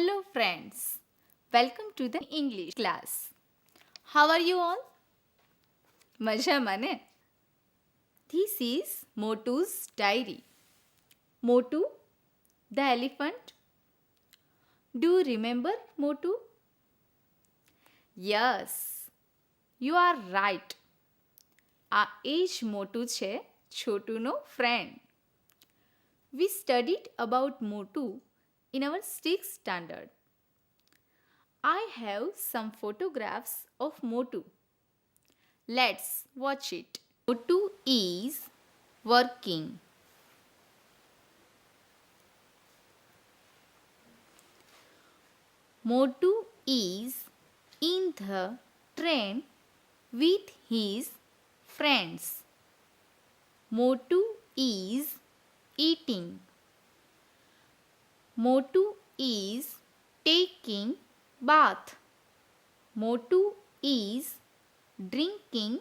Hello friends, welcome to the English class. How are you all? મજામાં ને? This is Motu's diary. Motu, the elephant. Do you remember Motu? Yes, you are right. આ એ જ મોટું છે, છોટુનો friend. We studied about Motu in our 6th standard. I have some photographs of Motu. Let's watch it. Motu is working. Motu is in the train with his friends. Motu is eating. Motu is taking bath. Motu is drinking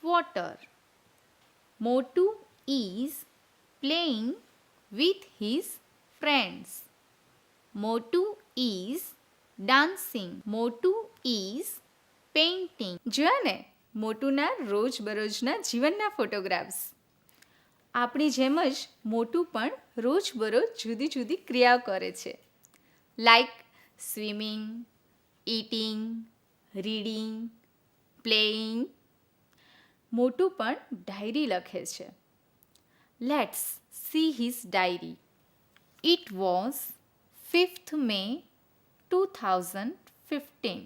water. Motu is playing with his friends. Motu is dancing. Motu is painting. જોયા ને મોટુના રોજબરોજના જીવનના photographs. આપણી જેમ જ મોટું પણ રોજબરોજ જુદી જુદી ક્રિયાઓ કરે છે, like swimming, eating, reading, playing. મોટું પણ ડાયરી લખે છે. Let's see his diary. It was 5th May 2015.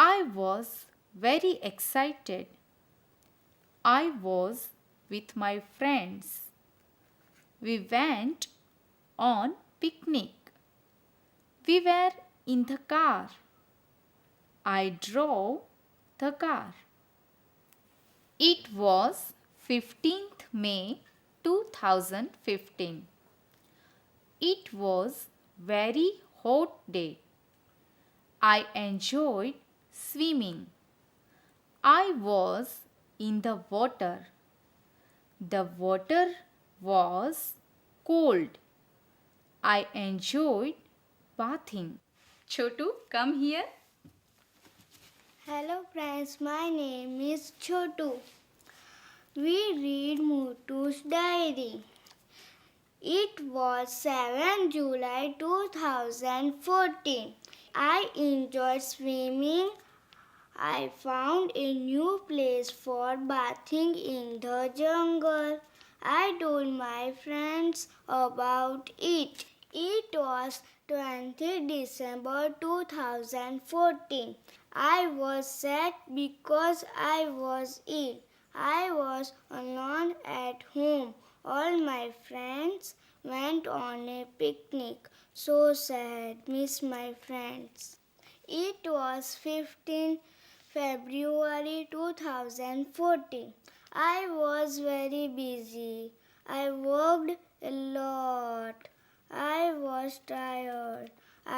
I was very excited. I was with my friends. We went on picnic. We were in the car. I drove the car. It was 15th May 2015. It was very hot day. I enjoyed swimming. I was in the water. The water was cold. I enjoyed bathing. Chotu, come here. Hello friends, my name is Chotu. We read Motu's diary. It was 7 July 2014. I enjoyed swimming. I found a new place for bathing in the jungle. I told my friends about it. It was 20th December 2014. I was sad because I was ill. I was alone at home. All my friends went on a picnic. So sad, miss my friends. It was 15 February 2014. I was very busy. I worked a lot. I was tired.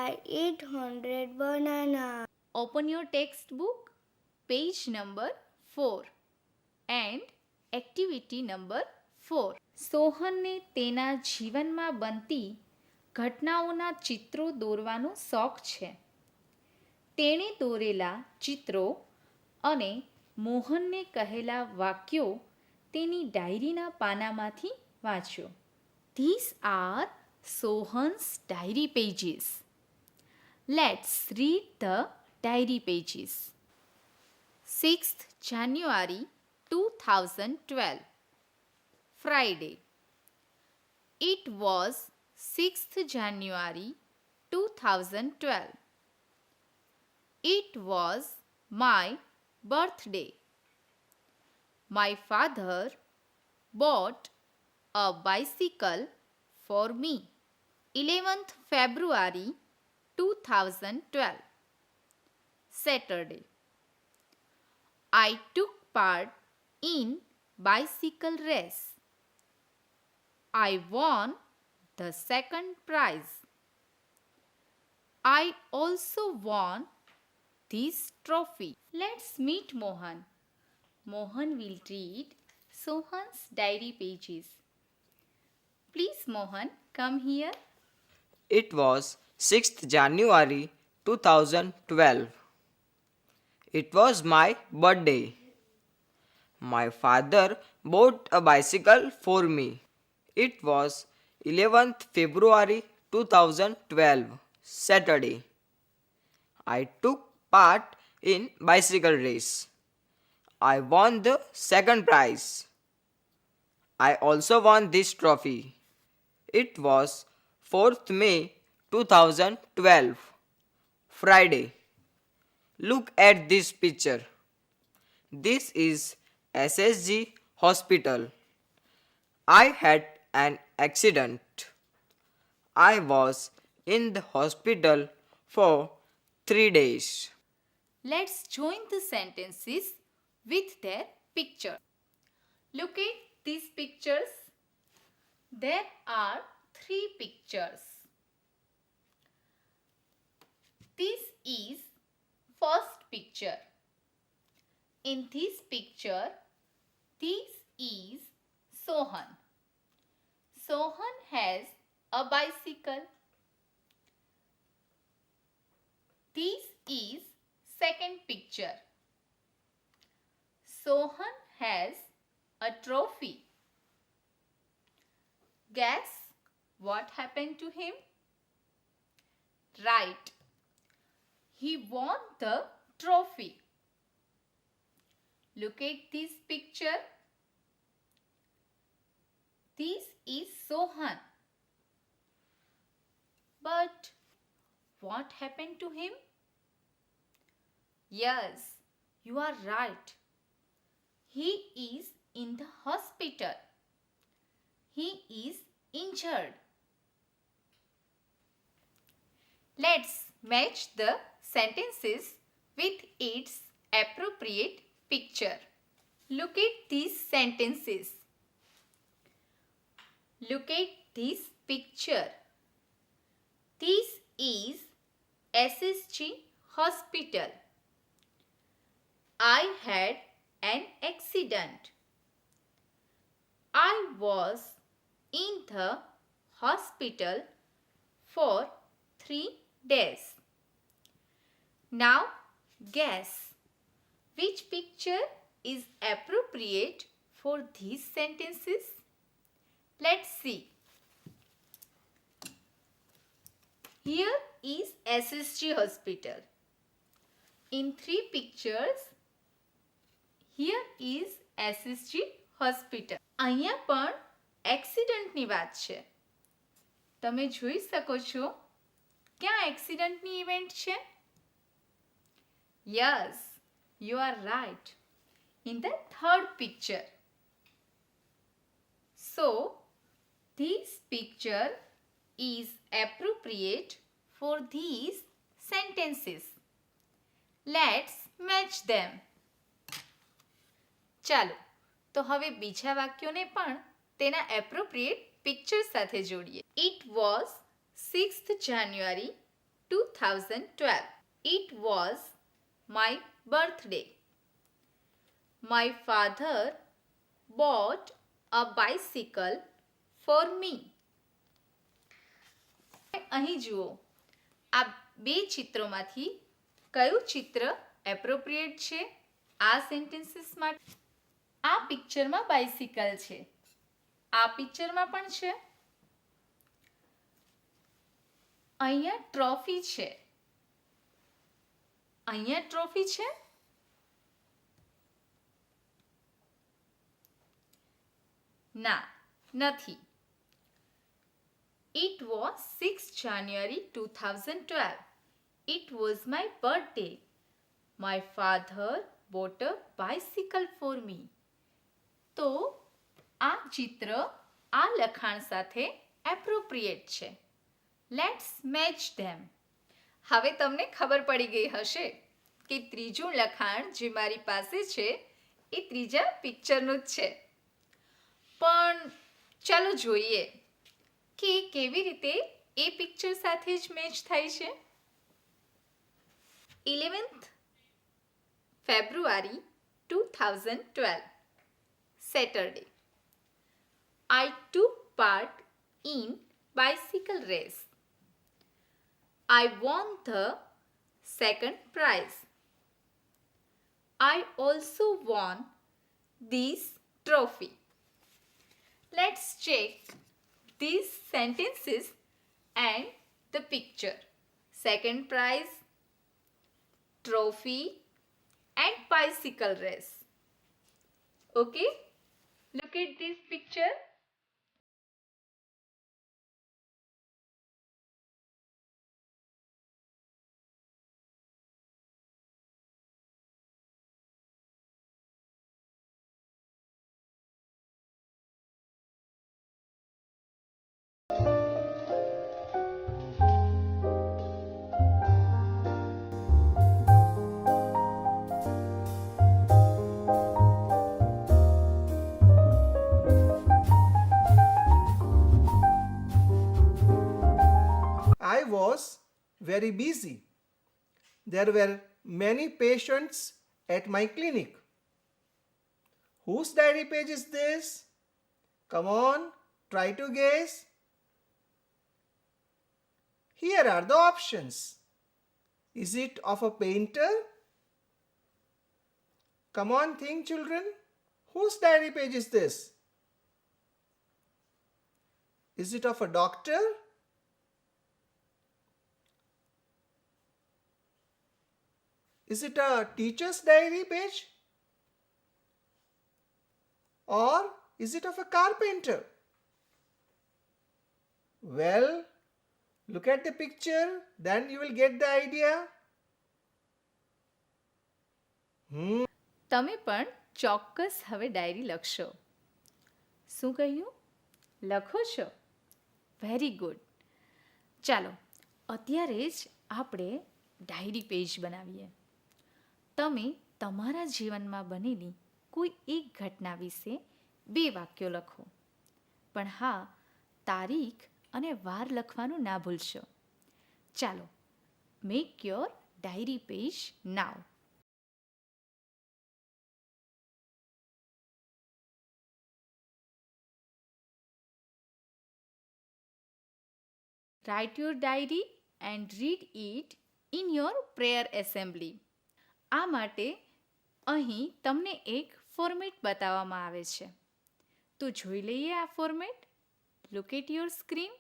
I ate 100 bananas. Open your textbook, page number 4 and activity number 4. સોહનને તેના જીવનમાં બનતી ઘટનાઓના ચિત્રો દોરવાનો શોખ છે. તેણે દોરેલા ચિત્રો અને મોહનને કહેલા વાક્યો તેની ડાયરીના પાનામાંથી વાંચો. These are Sohan's diary pages. Let's read the diary pages. 6th January 2012. Friday. It was 6th January 2012. It was my birthday. My father bought a bicycle for me. 11th February 2012. Saturday. I took part in bicycle race. I won the second prize. I also won this trophy. Let's meet Mohan. Mohan will read Sohan's diary pages. Please, Mohan, come here. It was 6th January 2012. It was my birthday. My father bought a bicycle for me. It was 11th February 2012, Saturday. I took part in bicycle race. I won the second prize. I also won this trophy. It was 4th May 2012, Friday. Look at this picture. This is SSG Hospital. I had an accident. I was in the hospital for 3 days. Let's join the sentences with their picture. Look at these pictures. There are 3 pictures. This is first picture. In this picture, this is Sohan. Sohan has a bicycle. This is second picture. Sohan has a trophy. Guess what happened to him? Right. He won the trophy. Look at this picture. This is Sohan. But what happened to him? Yes, you are right. He is in the hospital. He is injured. Let's match the sentences with its appropriate picture. Look at these sentences. Look at this picture. This is SSG Hospital. I had an accident. I was in the hospital for 3 days. Now guess which picture is appropriate for these sentences. Let's see. Here is SSG Hospital. In 3 pictures, here is SSG Hospital. અહીંયા પણ એક્સિડન્ટની વાત છે. તમે જોઈ શકો છો ક્યાં એક્સિડન્ટની event છે? Yes, you are right. In the third picture. So, this picture is appropriate for these sentences. Let's match them. ચાલો તો હવે બીજા વાક્યોને પણ તેના એપ્રોપ્રિએટ પિક્ચર સાથે જોડીએ. It was 6th January 2012. It was my birthday. My father bought a bicycle for me. અહીં જુઓ આ 2 ચિત્રોમાંથી કયું ચિત્ર એપ્રોપ્રિએટ છે આ સેન્ટેન્સીસ માટે? આ પિક્ચરમાં બાઇસિકલ છે. આ પિક્ચરમાં પણ છે. અહીંયા ટ્રોફી છે. અહીંયા ટ્રોફી છે? ના, નથી. It was 6th January 2012. It was my birthday. My father bought a bicycle for me. તો આ ચિત્ર આ લખાણ સાથે એપ્રોપ્રિએટ છે. લેટ્સ મેચ ધેમ. હવે તમને ખબર પડી ગઈ હશે કે ત્રીજું લખાણ જે મારી પાસે છે એ ત્રીજા પિક્ચરનું જ છે. પણ ચાલો જોઈએ કે કેવી રીતે એ પિક્ચર સાથે જ મેચ થાય છે. 11th February 2012, Saturday. I took part in bicycle race. I won the second prize. I also won this trophy. Let's check these sentences and the picture. Second prize, trophy and bicycle race. Okay? Look at this picture. I was very busy. There were many patients at my clinic. Whose diary page is this? Come on, try to guess. Here are the options. Is it of a painter? Come on, think, children. Whose diary page is this? Is it of a doctor? Is it a teacher's diary page? Or is it of a carpenter? Well, look at the picture, then you will get the idea. તમે પણ ચોક્કસ હવે diary લખશો. શું કહ્યું? લખો છો? Very good. ચાલો અત્યારે જ આપણે ડાયરી પેજ બનાવીએ. તમે તમારા જીવનમાં બનેલી કોઈ એક ઘટના વિશે 2 વાક્યો લખો. પણ હા, તારીખ અને વાર લખવાનું ના ભૂલશો. ચાલો, make your diary page now. Write your diary and read it in your prayer assembly. આ માટે અહીં તમને એક ફોર્મેટ બતાવવામાં આવે છે. તો જોઈ લઈએ આ format. Look at your screen.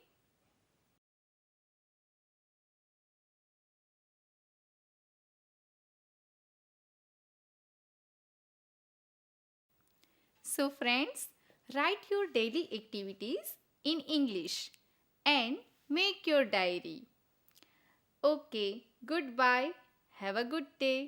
So friends, write your daily activities in English and make your diary. Okay, goodbye. Have a good day.